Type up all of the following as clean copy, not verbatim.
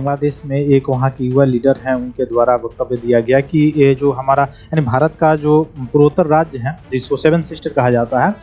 बांग्लादेश में एक वहाँ के युवा लीडर हैं, उनके द्वारा वक्तव्य दिया गया कि ये जो हमारा यानी भारत का जो पूर्वोत्तर राज्य है, जिसको सेवन सिस्टर कहा जाता है,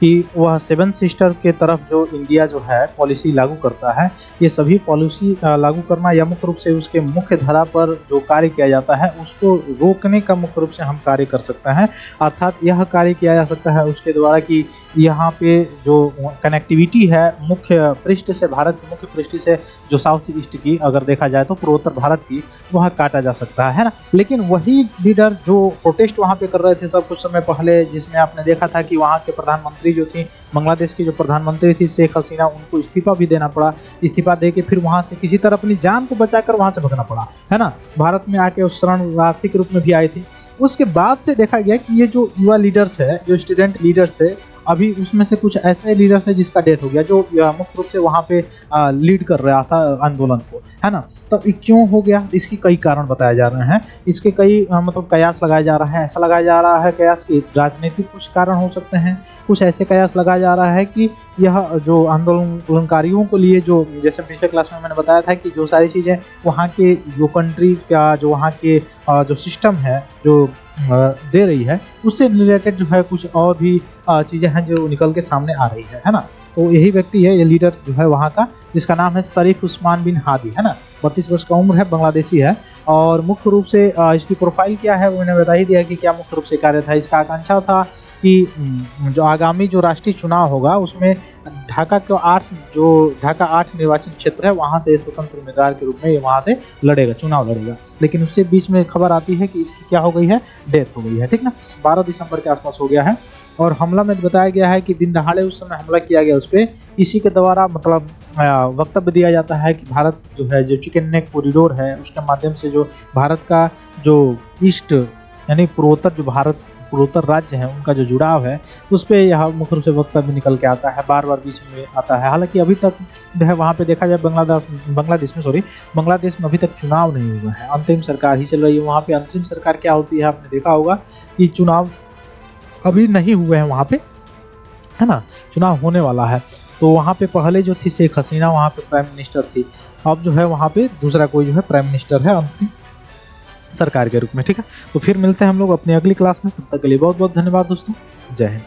कि वह सेवन सिस्टर के तरफ जो इंडिया जो है पॉलिसी लागू करता है, ये सभी पॉलिसी लागू करना या मुख्य रूप से उसके मुख्य धारा पर जो कार्य किया जाता है उसको रोकने का मुख्य रूप से हम कार्य कर सकते हैं। अर्थात यह कार्य किया जा सकता है उसके द्वारा कि यहाँ पे जो कनेक्टिविटी है मुख्य पृष्ठ से, भारत के मुख्य पृष्ठ से जो साउथ ईस्ट की अगर देखा जाए तो पूर्वोत्तर भारत की, वह काटा जा सकता है ना। लेकिन वही लीडर जो प्रोटेस्ट वहाँ पे कर रहे थे सब कुछ समय पहले, जिसमें आपने देखा था कि वहाँ के प्रधानमंत्री जो थी, बांग्लादेश की जो प्रधानमंत्री थी शेख हसीना, उनको इस्तीफा भी देना पड़ा। इस्तीफा दे के फिर वहां से किसी तरह अपनी जान को बचाकर वहां से भगना पड़ा, है ना। भारत में आके उस शरणार्थी के रूप में भी आए थे। उसके बाद से देखा गया कि ये जो युवा लीडर्स है, जो स्टूडेंट लीडर्स थे, अभी उसमें से कुछ ऐसे लीडर्स है जिसका डेथ हो गया, जो मुख्य रूप से वहाँ पे लीड कर रहा था आंदोलन को, है ना। तो ये क्यों हो गया, इसकी कई कारण बताए जा रहे हैं। इसके कई मतलब कयास लगाया जा रहा है। ऐसा लगाया जा रहा है कयास कि राजनीतिक कुछ कारण हो सकते हैं। कुछ ऐसे कयास लगाया जा रहा है कि यह जो आंदोलनकारियों को लिए, जो जैसे पिछले क्लास में मैंने बताया था कि जो सारी चीज़ें वहाँ के जो कंट्री का, जो वहाँ के जो सिस्टम है जो दे रही है, उससे रिलेटेड जो है कुछ और भी चीज़ें हैं जो निकल के सामने आ रही है ना। तो यही व्यक्ति है, ये लीडर जो है वहाँ का, जिसका नाम है शरीफ उस्मान बिन हादी, है ना। 32 वर्ष का उम्र है, बांग्लादेशी है। और मुख्य रूप से इसकी प्रोफाइल क्या है वो मैंने बता ही दिया कि क्या मुख्य रूप से कार्य था। इसका आकांक्षा था कि जो आगामी जो राष्ट्रीय चुनाव होगा उसमें ढाका 8 निर्वाचन क्षेत्र है, वहां से स्वतंत्र उम्मीदवार के रूप में वहां से चुनाव लड़ेगा। लेकिन उससे बीच में खबर आती है कि इसकी क्या हो गई है, डेथ हो गई है, ठीक ना। 12 दिसंबर के आसपास हो गया है। और हमला में बताया गया है कि दिन दहाड़े उस समय हमला किया गया उस पर। इसी के द्वारा मतलब वक्तव्य दिया जाता है कि भारत जो है, जो चिकन नेक कॉरिडोर है, उसके माध्यम से जो भारत का जो ईस्ट यानी पूर्वोत्तर, जो भारत पूर्वोत्तर राज्य है, उनका जो जुड़ाव है, उस पर यह मुख्य रूप से वक्तव्य निकल के आता है, बार बार बीच में आता है। हालांकि अभी तक जो है वहाँ पे देखा जाए बांग्लादेश में अभी तक चुनाव नहीं हुआ है, अंतरिम सरकार ही चल रही है। वहाँ पे अंतरिम सरकार क्या होती है आपने देखा होगा कि चुनाव अभी नहीं हुए हैं वहाँ पे, है ना, चुनाव होने वाला है। तो वहाँ पे पहले जो थी शेख हसीना, वहाँ पे प्राइम मिनिस्टर थी। अब जो है वहाँ पे दूसरा कोई जो है प्राइम मिनिस्टर है अंतिम सरकार के रूप में, ठीक है। तो फिर मिलते हैं हम लोग अपनी अगली क्लास में। तब तक के लिए बहुत बहुत धन्यवाद दोस्तों। जय हिंद।